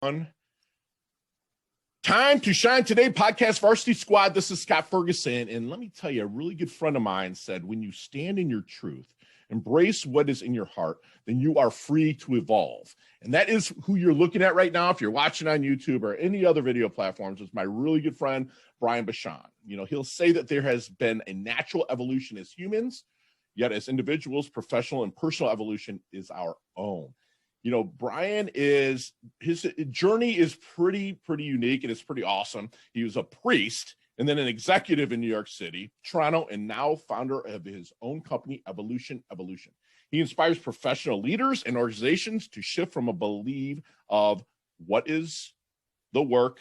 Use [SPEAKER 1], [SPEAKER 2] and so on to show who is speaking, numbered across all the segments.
[SPEAKER 1] everyone. Time to shine today, podcast varsity squad. This is Scott Ferguson. And let me tell you, a really good friend of mine said, when you stand in your truth, embrace what is in your heart, then you are free to evolve. And that is who you're looking at right now. If you're watching on YouTube or any other video platforms, it's my really good friend, Bachand. You know, he'll say that there has been a natural evolution as humans, yet as individuals, professional and personal evolution is our own. You know, Brian his journey is pretty unique, and it's pretty awesome. He was a priest and then an executive in New York City, Toronto, and now founder of his own company, Evolution. He inspires professional leaders and organizations to shift from a belief of what is the work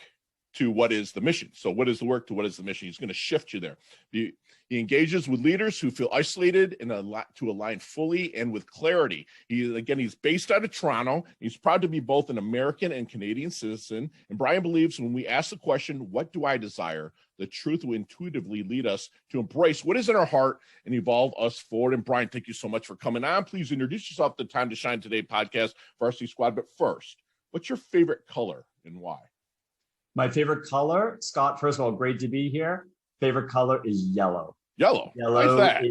[SPEAKER 1] to what is the mission. So what is the work to what is the mission? He's going to shift you there. He engages with leaders who feel isolated and to align fully and with clarity. He's based out of Toronto. He's proud to be both an American and Canadian citizen. And Brian believes when we ask the question, what do I desire? The truth will intuitively lead us to embrace what is in our heart and evolve us forward. And Brian, thank you so much for coming on. Please introduce yourself to the Time to Shine Today podcast, Varsity Squad. But first, what's your favorite color and why?
[SPEAKER 2] My favorite color, Scott, first of all, great to be here. Favorite color is yellow.
[SPEAKER 1] Yellow. Why is that?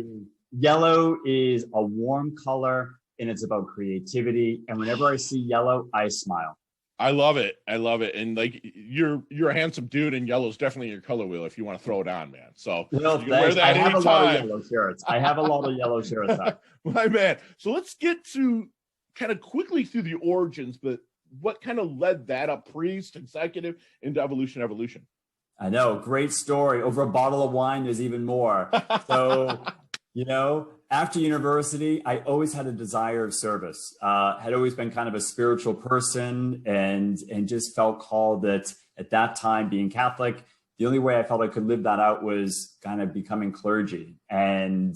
[SPEAKER 2] Yellow is a warm color, and it's about creativity. And whenever I see yellow, I smile.
[SPEAKER 1] I love it. And like you're a handsome dude, and yellow's definitely your color wheel if you want to throw it on, man. So
[SPEAKER 2] well, you can wear that I have a lot of yellow shirts. I have a lot of yellow shirts.
[SPEAKER 1] My man. So let's get to kind of quickly through the origins, but what kind of led that up, priest, executive, into evolution?
[SPEAKER 2] I know, great story. Over a bottle of wine, there's even more. So, you know, after university, I always had a desire of service. Had always been kind of a spiritual person and just felt called that at that time, being Catholic, the only way I felt I could live that out was kind of becoming clergy. And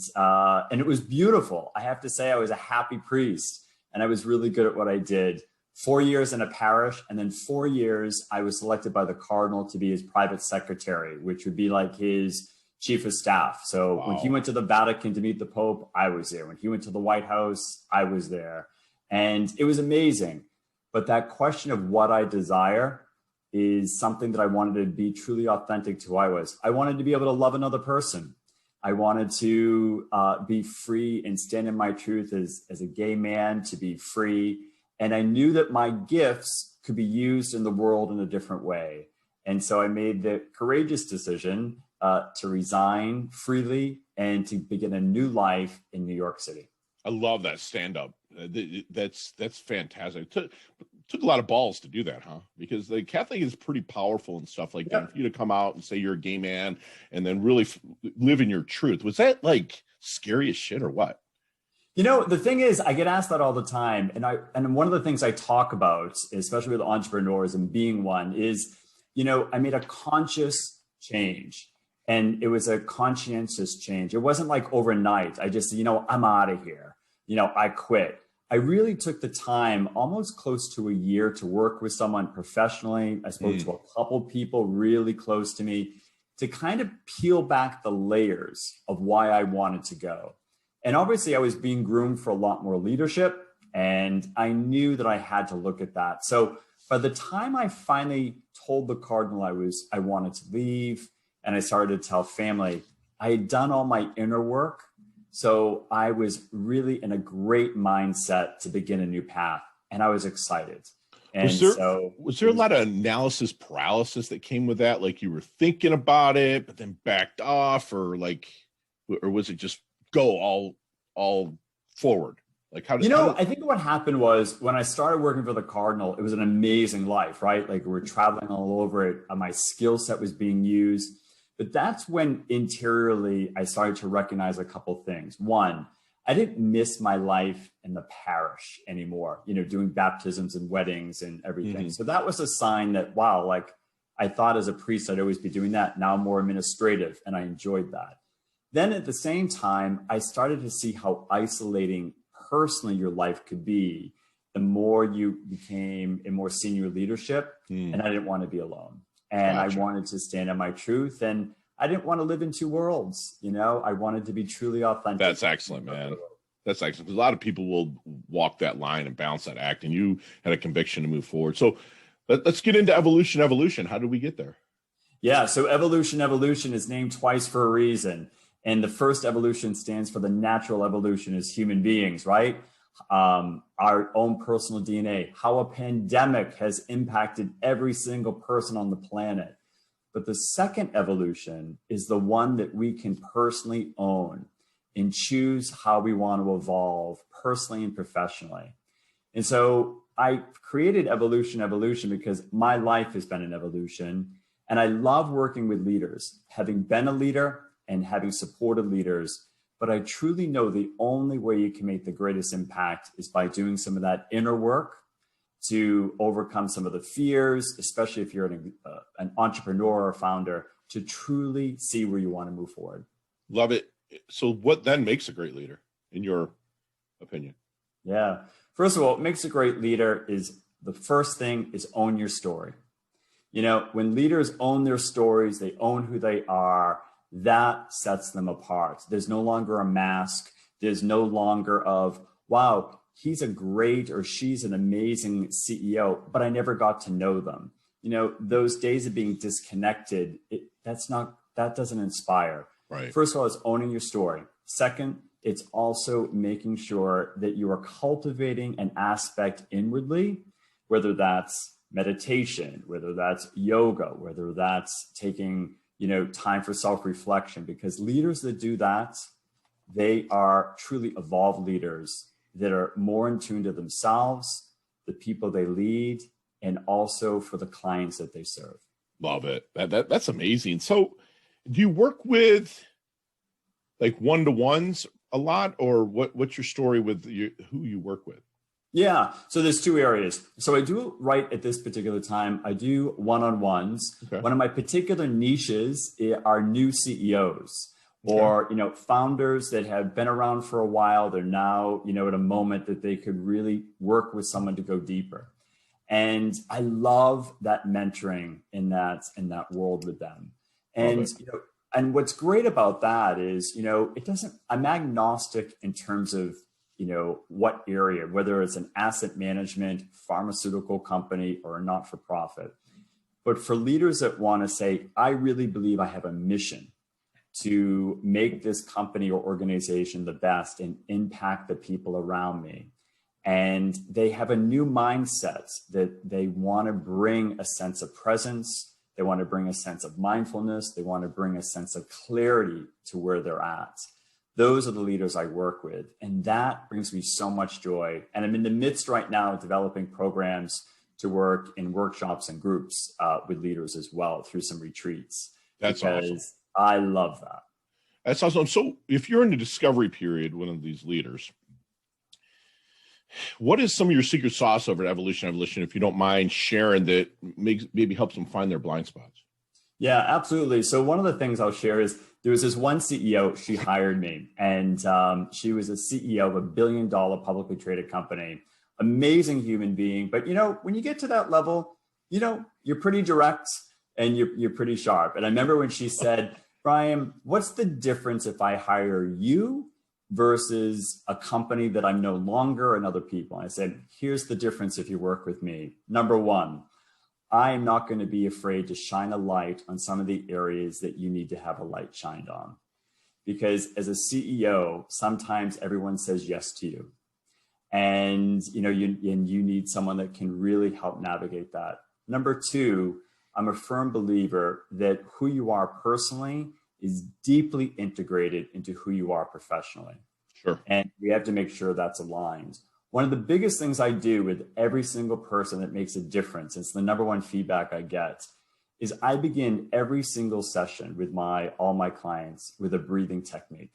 [SPEAKER 2] it was beautiful. I have to say I was a happy priest and I was really good at what I did. 4 years in a parish, and then 4 years, I was selected by the Cardinal to be his private secretary, which would be like his chief of staff. So When he went to the Vatican to meet the Pope, I was there. When he went to the White House, I was there. And it was amazing. But that question of what I desire is something that I wanted to be truly authentic to who I was. I wanted to be able to love another person. I wanted to be free and stand in my truth as a gay man, to be free. And I knew that my gifts could be used in the world in a different way. And so I made the courageous decision to resign freely and to begin a new life in New York City.
[SPEAKER 1] I love that stand-up. That's fantastic. It took a lot of balls to do that, huh? Because the Catholic is pretty powerful and stuff like that. For you to come out and say you're a gay man and then really live in your truth. Was that like scary as shit or what?
[SPEAKER 2] You know, the thing is, I get asked that all the time. And one of the things I talk about, especially with entrepreneurs and being one, is, you know, I made a conscious change and it was a conscientious change. It wasn't like overnight. I just, you know, I'm out of here. You know, I quit. I really took the time, almost close to a year, to work with someone professionally. I spoke to a couple people really close to me to kind of peel back the layers of why I wanted to go. And obviously I was being groomed for a lot more leadership, and I knew that I had to look at that. So by the time I finally told the Cardinal I wanted to leave, and I started to tell family, I had done all my inner work. So I was really in a great mindset to begin a new path, and I was excited. And
[SPEAKER 1] was there a lot of analysis paralysis that came with that? Like you were thinking about it, but then backed off, or was it just go all forward? Like I
[SPEAKER 2] think what happened was when I started working for the Cardinal, it was an amazing life, right? Like we're traveling all over it. My skill set was being used, but that's when interiorly I started to recognize a couple things. One, I didn't miss my life in the parish anymore, you know, doing baptisms and weddings and everything. So that was a sign that, wow, like I thought as a priest, I'd always be doing that. Now I'm more administrative, and I enjoyed that. Then at the same time, I started to see how isolating personally your life could be the more you became in more senior leadership. And I didn't want to be alone. And Gotcha. I wanted to stand on my truth. And I didn't want to live in two worlds. You know, I wanted to be truly authentic.
[SPEAKER 1] That's excellent, man. That's excellent. Because a lot of people will walk that line and balance that act. And you had a conviction to move forward. So Let's get into evolution. How did we get there?
[SPEAKER 2] Yeah, so evolution is named twice for a reason. And the first evolution stands for the natural evolution as human beings, right? Our own personal DNA, how a pandemic has impacted every single person on the planet. But the second evolution is the one that we can personally own and choose how we want to evolve personally and professionally. And so I created evolution because my life has been an evolution. And I love working with leaders, having been a leader and having supported leaders. But I truly know the only way you can make the greatest impact is by doing some of that inner work to overcome some of the fears, especially if you're an entrepreneur or founder, to truly see where you want to move forward.
[SPEAKER 1] Love it. So what then makes a great leader, in your opinion?
[SPEAKER 2] Yeah. First of all, what makes a great leader is the first thing is own your story. You know, when leaders own their stories, they own who they are, that sets them apart. There's no longer a mask. There's no longer of, wow, he's a great or she's an amazing CEO, but I never got to know them. You know, those days of being disconnected, that doesn't inspire.
[SPEAKER 1] Right.
[SPEAKER 2] First of all, it's owning your story. Second, it's also making sure that you are cultivating an aspect inwardly, whether that's meditation, whether that's yoga, whether that's taking, time for self-reflection, because leaders that do that, they are truly evolved leaders that are more in tune to themselves, the people they lead, and also for the clients that they serve.
[SPEAKER 1] Love it. That's amazing. So do you work with like one-to-ones a lot, or what's your story with who you work with?
[SPEAKER 2] Yeah. So there's two areas. So I do right at this particular time, I do one-on-ones. Okay. One of my particular niches are new CEOs or, founders that have been around for a while. They're now, at a moment that they could really work with someone to go deeper. And I love that mentoring in that world with them. And, and what's great about that is, I'm agnostic in terms of, what area, whether it's an asset management, pharmaceutical company, or a not-for-profit. But for leaders that want to say, I really believe I have a mission to make this company or organization the best and impact the people around me. And they have a new mindset that they want to bring a sense of presence. They want to bring a sense of mindfulness. They want to bring a sense of clarity to where they're at. Those are the leaders I work with. And that brings me so much joy. And I'm in the midst right now of developing programs to work in workshops and groups with leaders as well through some retreats.
[SPEAKER 1] That's awesome.
[SPEAKER 2] I love that.
[SPEAKER 1] That's awesome. So if you're in the discovery period, one of these leaders, what is some of your secret sauce over at Evolution, if you don't mind sharing, that maybe helps them find their blind spots?
[SPEAKER 2] Yeah, absolutely. So one of the things I'll share is there was this one CEO, she hired me, and she was a CEO of $1 billion publicly traded company. Amazing human being. But, when you get to that level, you're pretty direct and you're pretty sharp. And I remember when she said, Brian, what's the difference if I hire you versus a company that I'm no longer and other people? And I said, here's the difference if you work with me. Number one, I am not going to be afraid to shine a light on some of the areas that you need to have a light shined on. Because as a CEO, sometimes everyone says yes to you. And, you need someone that can really help navigate that. Number two, I'm a firm believer that who you are personally is deeply integrated into who you are professionally.
[SPEAKER 1] Sure.
[SPEAKER 2] And we have to make sure that's aligned. One of the biggest things I do with every single person that makes a difference, it's the number one feedback I get, is I begin every single session with all my clients with a breathing technique.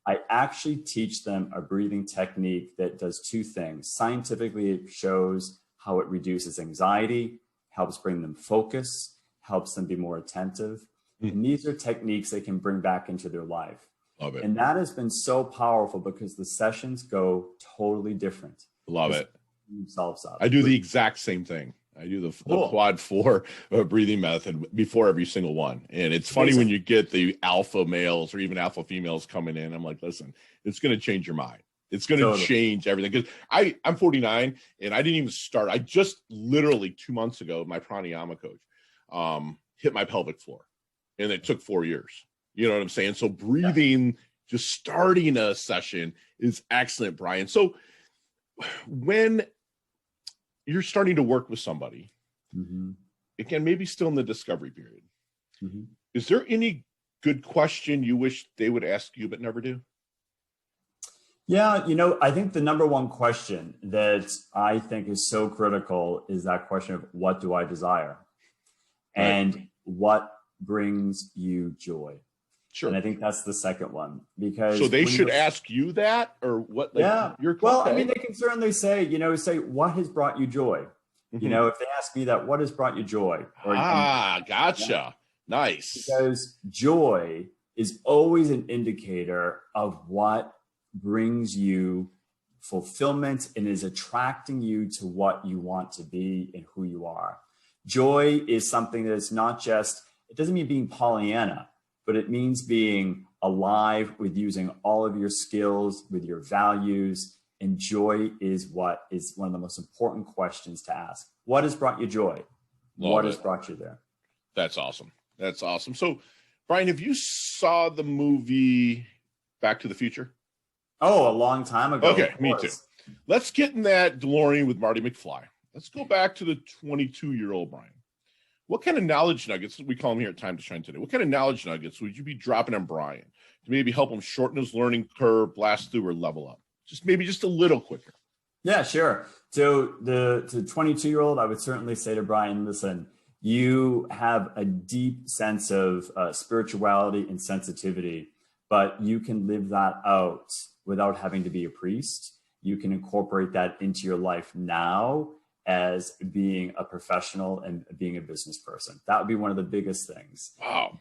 [SPEAKER 2] I actually teach them a breathing technique that does two things. Scientifically, it shows how it reduces anxiety, helps bring them focus, helps them be more attentive. And these are techniques they can bring back into their life.
[SPEAKER 1] Love it.
[SPEAKER 2] And that has been so powerful because the sessions go totally different.
[SPEAKER 1] Love it.
[SPEAKER 2] Themselves up.
[SPEAKER 1] I do the exact same thing. I do the quad 4 breathing method before every single one. And it's funny when you get the alpha males or even alpha females coming in, I'm like, listen, it's going to change your mind. It's going to change everything. Because I'm 49 and I didn't even start. I just literally 2 months ago, my pranayama coach hit my pelvic floor, and it took 4 years. You know what I'm saying? So breathing, just starting a session is excellent, Brian. So when you're starting to work with somebody, again, maybe still in the discovery period, is there any good question you wish they would ask you but never do?
[SPEAKER 2] Yeah, you know, I think the number one question that I think is so critical is that question of what do I desire? Right. And what brings you joy? Sure. And I think that's the second one, because
[SPEAKER 1] so they should ask you that, or what? Like,
[SPEAKER 2] well, I mean, they can certainly say, what has brought you joy? You know, if they ask me that, what has brought you joy? Or,
[SPEAKER 1] gotcha. Yeah. Nice.
[SPEAKER 2] Because joy is always an indicator of what brings you fulfillment and is attracting you to what you want to be and who you are. Joy is something that is not just, it doesn't mean being Pollyanna, but it means being alive with using all of your skills, with your values. And joy is what is one of the most important questions to ask. What has brought you joy? What has brought you there?
[SPEAKER 1] That's awesome. That's awesome. So, Brian, have you saw the movie Back to the Future?
[SPEAKER 2] Oh, a long time ago.
[SPEAKER 1] Okay, me too. Let's get in that DeLorean with Marty McFly. Let's go back to the 22-year-old Brian. What kind of knowledge nuggets, we call them here at Time to Shine today, what kind of knowledge nuggets would you be dropping on Brian to maybe help him shorten his learning curve, blast through, or level up? Maybe just a little quicker.
[SPEAKER 2] Yeah, sure. So the 22-year-old, I would certainly say to Brian, listen, you have a deep sense of spirituality and sensitivity, but you can live that out without having to be a priest. You can incorporate that into your life now as being a professional and being a business person. That would be one of the biggest things.
[SPEAKER 1] Wow.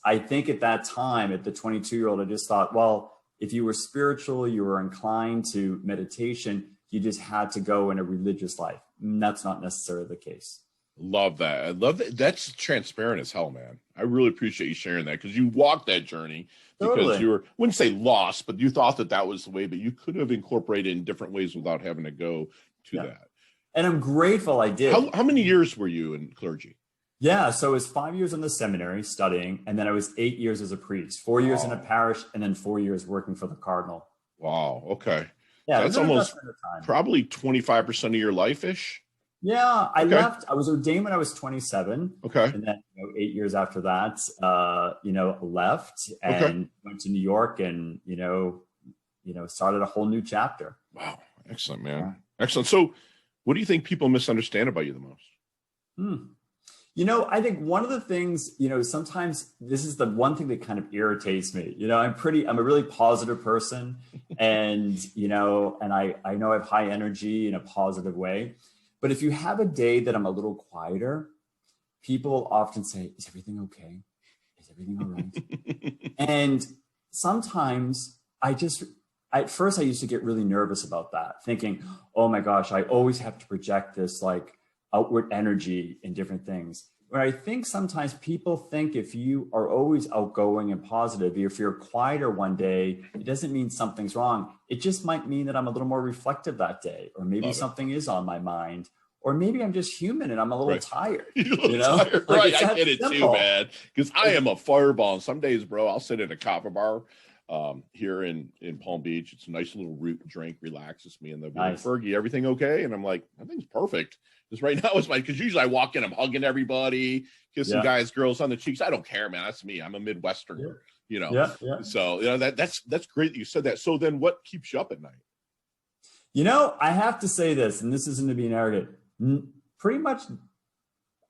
[SPEAKER 2] I think at that time, at the 22-year-old, I just thought, well, if you were spiritual, you were inclined to meditation, you just had to go in a religious life. And that's not necessarily the case.
[SPEAKER 1] Love that. I love that. That's transparent as hell, man. I really appreciate you sharing that, because you walked that journey because you were, I wouldn't say lost, but you thought that was the way, but you could have incorporated in different ways without having to go to that.
[SPEAKER 2] And I'm grateful I did.
[SPEAKER 1] How many years were you in clergy?
[SPEAKER 2] Yeah, so it was 5 years in the seminary studying, and then I was 8 years as a priest, 4 years in a parish, and then 4 years working for the cardinal.
[SPEAKER 1] Wow. Okay.
[SPEAKER 2] Yeah,
[SPEAKER 1] that's almost probably 25% of your life-ish.
[SPEAKER 2] Yeah, I left. I was ordained when I was 27.
[SPEAKER 1] Okay.
[SPEAKER 2] And then 8 years after that, left and went to New York and, started a whole new chapter.
[SPEAKER 1] Wow. Excellent, man. Yeah. Excellent. So what do you think people misunderstand about you the most?
[SPEAKER 2] I think one of the things, sometimes this is the one thing that kind of irritates me. I'm a really positive person and, and I know I have high energy in a positive way. But if you have a day that I'm a little quieter, people often say, is everything okay? Is everything all right? And sometimes at first I used to get really nervous about that, thinking, oh my gosh, I always have to project this like outward energy in different things. Where I think sometimes people think if you are always outgoing and positive, if you're quieter one day, it doesn't mean something's wrong. It just might mean that I'm a little more reflective that day, or maybe something is on my mind, or maybe I'm just human and I'm a little tired.
[SPEAKER 1] Tired. Right, I get it too, man. Because I am a fireball. And some days, bro, I'll sit in a coffee bar here in Palm Beach. It's a nice little root drink, relaxes me. And they'll be like, Fergie, everything okay? And I'm like, everything's perfect. Because right now it's because usually I walk in, I'm hugging everybody, kissing guys, girls on the cheeks. I don't care, man. That's me. I'm a Midwesterner, So, that's great that you said that. So then what keeps you up at night?
[SPEAKER 2] I have to say this, and this isn't to be arrogant. Pretty much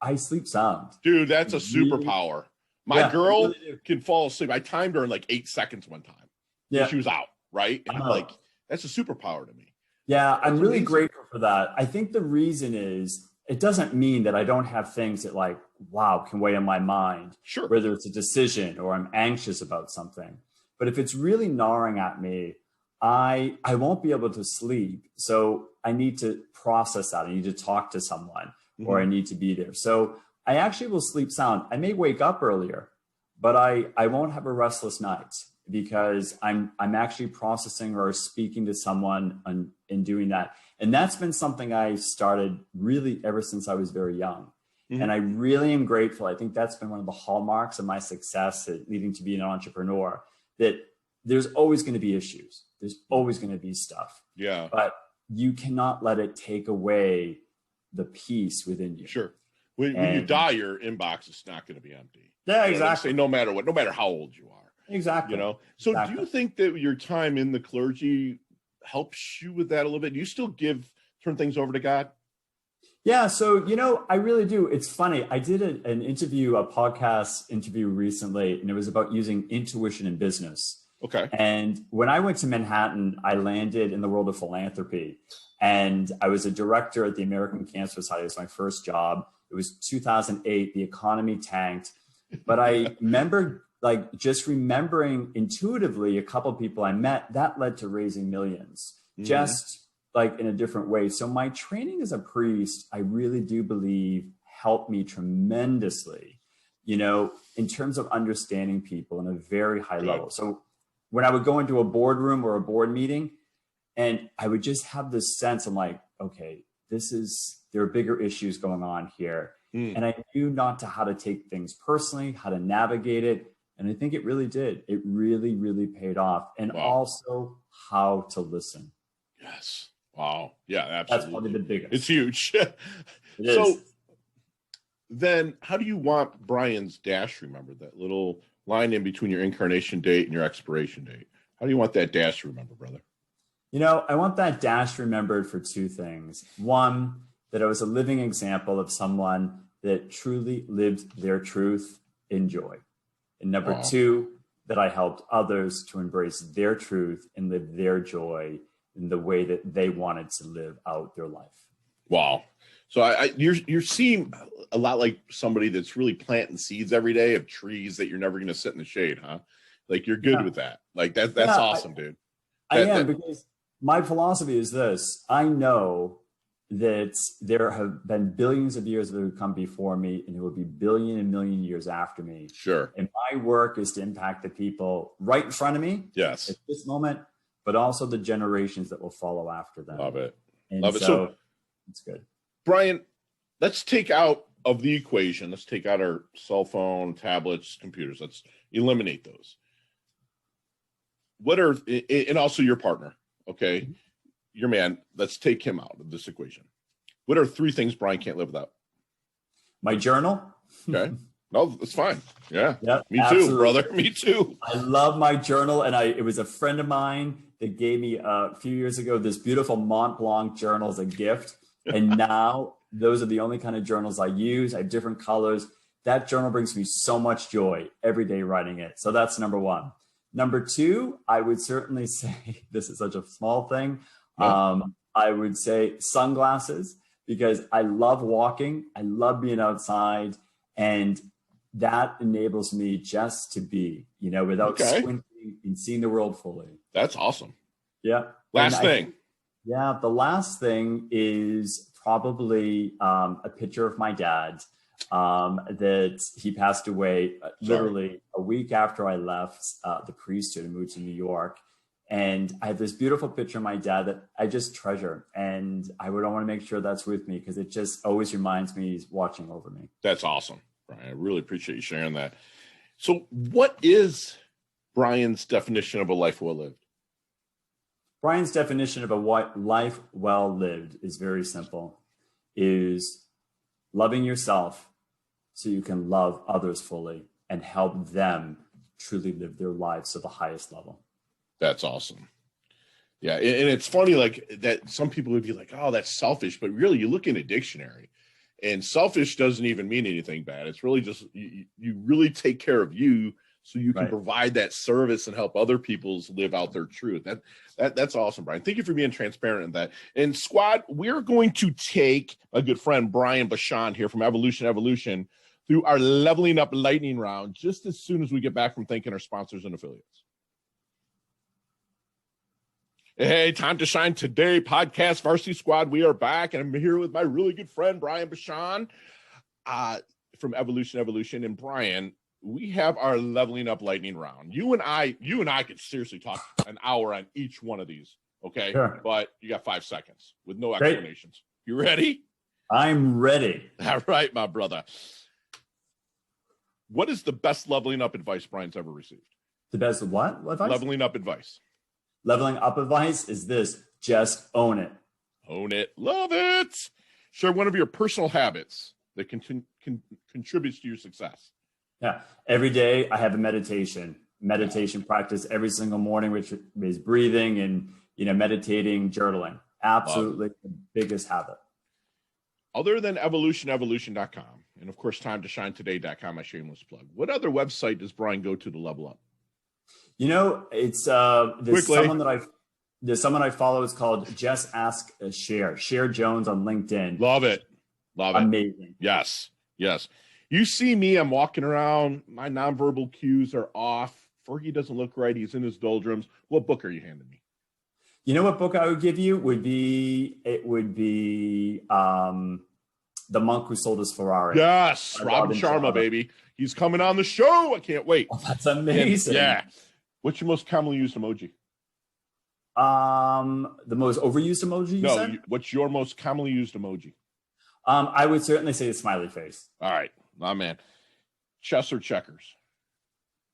[SPEAKER 2] I sleep sound.
[SPEAKER 1] Dude, that's a superpower. My girl can fall asleep. I timed her in like 8 seconds one time. Yeah. She was out, right? And I'm like, that's a superpower to me.
[SPEAKER 2] Yeah, I'm really grateful for that. I think the reason is it doesn't mean that I don't have things that can weigh on my mind.
[SPEAKER 1] Sure.
[SPEAKER 2] Whether it's a decision or I'm anxious about something. But if it's really gnawing at me, I won't be able to sleep. So I need to process that. I need to talk to someone or I need to be there. So I actually will sleep sound. I may wake up earlier, but I won't have a restless night because I'm actually processing or speaking to someone and doing that. And that's been something I started really ever since I was very young. Mm-hmm. And I really am grateful. I think that's been one of the hallmarks of my success at leading to be an entrepreneur, that there's always going to be issues. There's always going to be stuff.
[SPEAKER 1] Yeah.
[SPEAKER 2] But you cannot let it take away the peace within you.
[SPEAKER 1] Sure. When you die, your inbox is not going to be empty.
[SPEAKER 2] Yeah, exactly.
[SPEAKER 1] Say no matter what, no matter how old you are.
[SPEAKER 2] Exactly.
[SPEAKER 1] So
[SPEAKER 2] exactly.
[SPEAKER 1] Do you think that your time in the clergy helps you with that a little bit? Do you still turn things over to God?
[SPEAKER 2] Yeah. So, I really do. It's funny. I did a podcast interview recently, and it was about using intuition in business.
[SPEAKER 1] Okay.
[SPEAKER 2] And when I went to Manhattan, I landed in the world of philanthropy, and I was a director at the American Cancer Society. It was my first job. It was 2008. The economy tanked, but I remember just remembering intuitively a couple of people I met that led to raising millions, just in a different way. So my training as a priest, I really do believe helped me tremendously, in terms of understanding people in a very high level. So when I would go into a boardroom or a board meeting, and I would just have this sense, I'm like, okay, there are bigger issues going on here. And I knew how to take things personally, how to navigate it. And I think it really did. It really, really paid off. And also how to listen.
[SPEAKER 1] Yes. Wow. Yeah, absolutely.
[SPEAKER 2] That's probably the biggest.
[SPEAKER 1] It's huge.
[SPEAKER 2] So
[SPEAKER 1] then how do you want Brian's dash remembered? That little line in between your incarnation date and your expiration date. How do you want that dash remembered, brother?
[SPEAKER 2] I want that dash remembered for two things. One, that I was a living example of someone that truly lived their truth in joy. And number two, that I helped others to embrace their truth and live their joy in the way that they wanted to live out their life.
[SPEAKER 1] Wow. So you seem a lot like somebody that's really planting seeds every day of trees that you're never going to sit in the shade, huh? Like you're good with that. Like that's awesome, dude.
[SPEAKER 2] I am, because my philosophy is this. I know that there have been billions of years that have come before me, and there will be billion and million years after me.
[SPEAKER 1] Sure.
[SPEAKER 2] And my work is to impact the people right in front of me.
[SPEAKER 1] Yes.
[SPEAKER 2] At this moment, but also the generations that will follow after them.
[SPEAKER 1] Love it.
[SPEAKER 2] And
[SPEAKER 1] Love it.
[SPEAKER 2] So it's good.
[SPEAKER 1] Brian, let's take out of the equation. Let's take out our cell phone, tablets, computers. Let's eliminate those. And also your partner. Okay. Mm-hmm. Your man, let's take him out of this equation. What are three things Brian can't live without?
[SPEAKER 2] My journal.
[SPEAKER 1] Okay. No, that's fine. Yeah.
[SPEAKER 2] Yep,
[SPEAKER 1] Me
[SPEAKER 2] absolutely.
[SPEAKER 1] too, brother. Me too.
[SPEAKER 2] I love my journal. And it was a friend of mine that gave me a few years ago this beautiful Mont Blanc journal as a gift. And now those are the only kind of journals I use. I have different colors. That journal brings me so much joy every day writing it. So that's number one. Number two, I would certainly say, this is such a small thing. I would say sunglasses, because I love walking. I love being outside, and that enables me just to be, without squinting and seeing the world fully.
[SPEAKER 1] That's awesome.
[SPEAKER 2] Yeah.
[SPEAKER 1] Last thing.
[SPEAKER 2] The last thing is probably a picture of my dad that he passed away literally a week after I left the priesthood and moved to New York. And I have this beautiful picture of my dad that I just treasure. And I would want to make sure that's with me, because it just always reminds me he's watching over me.
[SPEAKER 1] That's awesome, Brian. I really appreciate you sharing that. So what is Brian's definition of a life well lived?
[SPEAKER 2] Brian's definition of a life well lived is very simple, is loving yourself so you can love others fully and help them truly live their lives to the highest level.
[SPEAKER 1] That's awesome. Yeah. And it's funny, like that some people would be like, oh, that's selfish. But really, you look in a dictionary and selfish doesn't even mean anything bad. It's really just you really take care of you so you can provide that service and help other people live out their truth. That's awesome, Brian. Thank you for being transparent in that. And squad, we're going to take a good friend, Brian Bachand here from Evolution through our leveling up lightning round just as soon as we get back from thanking our sponsors and affiliates. Hey, time to shine today, podcast Varsity Squad. We are back, and I'm here with my really good friend, Brian Bachand from Evolution. And Brian, we have our leveling up lightning round. You and I could seriously talk an hour on each one of these. Okay.
[SPEAKER 2] Sure.
[SPEAKER 1] But you got 5 seconds with no
[SPEAKER 2] Great.
[SPEAKER 1] explanations. You ready?
[SPEAKER 2] I'm ready.
[SPEAKER 1] All right, my brother. What is the best leveling up advice Brian's ever received?
[SPEAKER 2] The best what advice?
[SPEAKER 1] Leveling up advice.
[SPEAKER 2] Leveling up advice is this: just own it.
[SPEAKER 1] Own it. Love it. Share one of your personal habits that contributes to your success.
[SPEAKER 2] Yeah. Every day I have a meditation practice every single morning, which is breathing and, meditating, journaling. Absolutely the biggest habit.
[SPEAKER 1] Other than evolution.com, and of course, timetoshine.today.com, my shameless plug. What other website does Brian go to level up?
[SPEAKER 2] It's there's someone I follow. It's called Just Ask a Share. Share Jones on LinkedIn.
[SPEAKER 1] Love it.
[SPEAKER 2] Amazing.
[SPEAKER 1] Yes. You see me, I'm walking around. My nonverbal cues are off. Fergie doesn't look right. He's in his doldrums. What book are you handing me?
[SPEAKER 2] You know what book I would give you? It would be The Monk Who Sold His Ferrari.
[SPEAKER 1] Yes, Robin Sharma, baby. He's coming on the show. I can't wait.
[SPEAKER 2] Oh, that's amazing.
[SPEAKER 1] Yeah. What's your most commonly used emoji?
[SPEAKER 2] The most overused emoji you said?
[SPEAKER 1] What's your most commonly used emoji?
[SPEAKER 2] I would certainly say the smiley face.
[SPEAKER 1] All right, my man. Chess or checkers?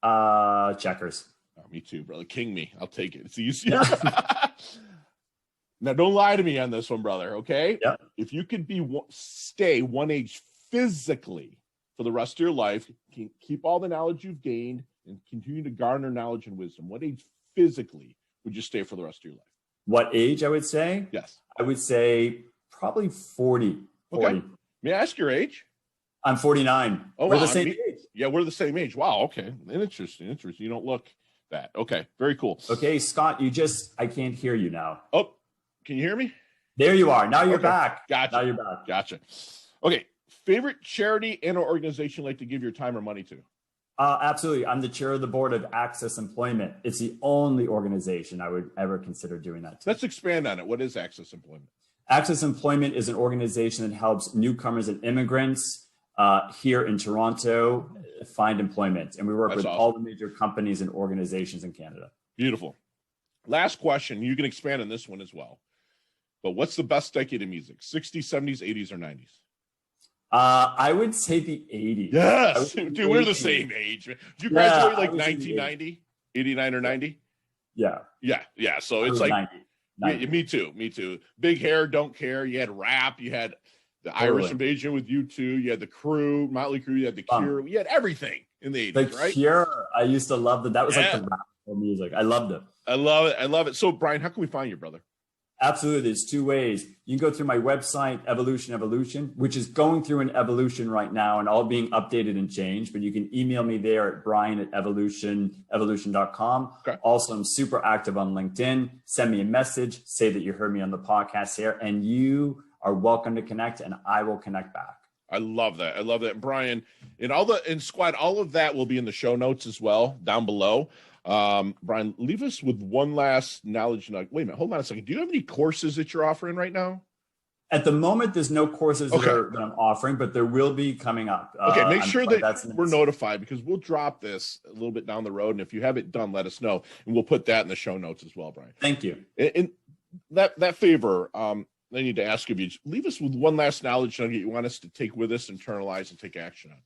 [SPEAKER 2] Checkers.
[SPEAKER 1] Oh, me too, brother. King me. I'll take it. It's easier. Now, don't lie to me on this one, brother, okay?
[SPEAKER 2] Yeah.
[SPEAKER 1] If you could stay one age physically for the rest of your life, keep all the knowledge you've gained, and continue to garner knowledge and wisdom, what age physically would you stay for the rest of your life?
[SPEAKER 2] What age I would say?
[SPEAKER 1] Yes.
[SPEAKER 2] I would say probably 40.
[SPEAKER 1] Okay. May I ask your age?
[SPEAKER 2] I'm 49.
[SPEAKER 1] Oh,
[SPEAKER 2] we're the same age.
[SPEAKER 1] Yeah, we're the same age. Wow, okay. Interesting. You don't look that. Okay, very cool.
[SPEAKER 2] Okay, Scott, I can't hear you now.
[SPEAKER 1] Oh, can you hear me?
[SPEAKER 2] There you are. Now you're back.
[SPEAKER 1] Gotcha.
[SPEAKER 2] Now you're back.
[SPEAKER 1] Gotcha. Okay, favorite charity and or organization you like to give your time or money to?
[SPEAKER 2] Absolutely. I'm the chair of the board of Access Employment. It's the only organization I would ever consider doing that to.
[SPEAKER 1] Let's expand on it. What is Access Employment?
[SPEAKER 2] Access Employment is an organization that helps newcomers and immigrants here in Toronto find employment. And we work with all the major companies and organizations in Canada.
[SPEAKER 1] Beautiful. Last question. You can expand on this one as well. But what's the best decade of music? 60s, 70s, 80s, or 90s?
[SPEAKER 2] I would say the 80s.
[SPEAKER 1] Yes. Dude, we're the same age. Did you graduate like 1990, 89 or 90?
[SPEAKER 2] Yeah.
[SPEAKER 1] So it's like
[SPEAKER 2] 90.
[SPEAKER 1] Me too. Big hair, don't care. You had rap. You had the Irish Invasion with U2. You had the Crew, Motley Crue. You had the Cure. You had everything in the 80s, right?
[SPEAKER 2] Cure. I used to love that. That was like the rap music. I loved it.
[SPEAKER 1] I love it. So, Brian, how can we find you, brother?
[SPEAKER 2] Absolutely. There's two ways. You can go through my website, Evolution, which is going through an evolution right now and all being updated and changed. But you can email me there at brian@evolution.com.
[SPEAKER 1] Okay.
[SPEAKER 2] Also, I'm super active on LinkedIn. Send me a message, say that you heard me on the podcast here, and you are welcome to connect, and I will connect back.
[SPEAKER 1] I love that. And Brian, and Squad, all of that will be in the show notes as well down below. Brian, leave us with one last knowledge nugget. Wait a minute, hold on a second. Do you have any courses that you're offering right now?
[SPEAKER 2] At the moment, there's no courses that I'm offering, but there will be coming up.
[SPEAKER 1] Okay, make sure that we're notified, because we'll drop this a little bit down the road. And if you have it done, let us know. And we'll put that in the show notes as well, Brian.
[SPEAKER 2] Thank you.
[SPEAKER 1] And that favor, I need to ask of you, leave us with one last knowledge nugget you want us to take with us, internalize, and take action on.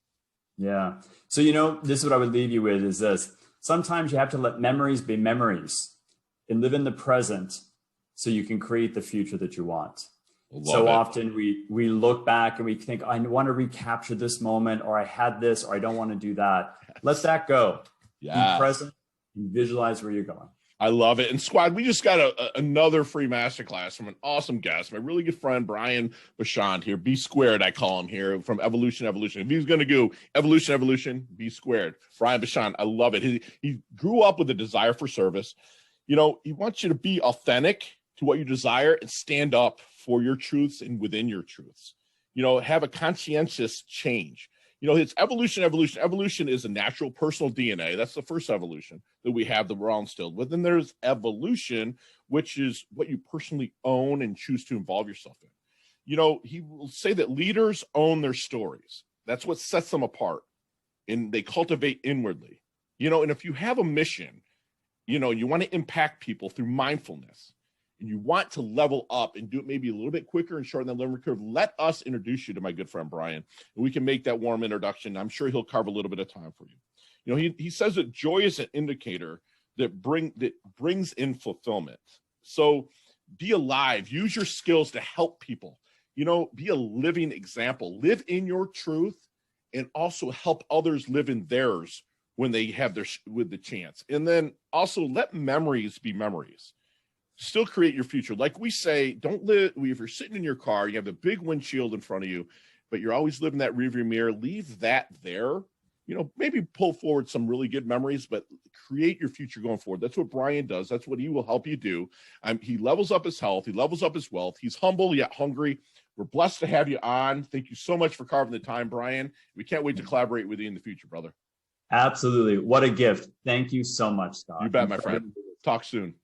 [SPEAKER 2] Yeah. So, this is what I would leave you with is this. Sometimes you have to let memories be memories and live in the present so you can create the future that you want. Often we look back and we think, I want to recapture this moment, or I had this, or I don't want to do that. Let that go. Yeah. Be present and visualize where you're going.
[SPEAKER 1] I love it. And Squad, we just got another free masterclass from an awesome guest, my really good friend, Brian Bachand here, B Squared, I call him here, from Evolution. If he's going to go Evolution, B Squared. Brian Bachand, I love it. He grew up with a desire for service. He wants you to be authentic to what you desire and stand up for your truths and within your truths. Have a conscientious change. It's evolution. Evolution is a natural personal DNA. That's the first evolution that we have that we're all instilled with. And there's evolution, which is what you personally own and choose to involve yourself in. He will say that leaders own their stories. That's what sets them apart. and they cultivate inwardly. And if you have a mission, you want to impact people through mindfulness, and you want to level up and do it maybe a little bit quicker and shorten that learning curve, let us introduce you to my good friend Brian, and we can make that warm introduction. I'm sure he'll carve a little bit of time for you. He says that joy is an indicator that brings in fulfillment. So be alive, use your skills to help people, be a living example, live in your truth, and also help others live in theirs when they have with the chance. And then also let memories be memories. Still create your future. Like we say, don't live, if you're sitting in your car, you have the big windshield in front of you, but you're always living that rearview mirror, leave that there. Maybe pull forward some really good memories, but create your future going forward. That's what Brian does. That's what he will help you do. He levels up his health. He levels up his wealth. He's humble yet hungry. We're blessed to have you on. Thank you so much for carving the time, Brian. We can't wait to collaborate with you in the future, brother.
[SPEAKER 2] Absolutely. What a gift. Thank you so much, Scott.
[SPEAKER 1] You bet, my friend. Talk soon.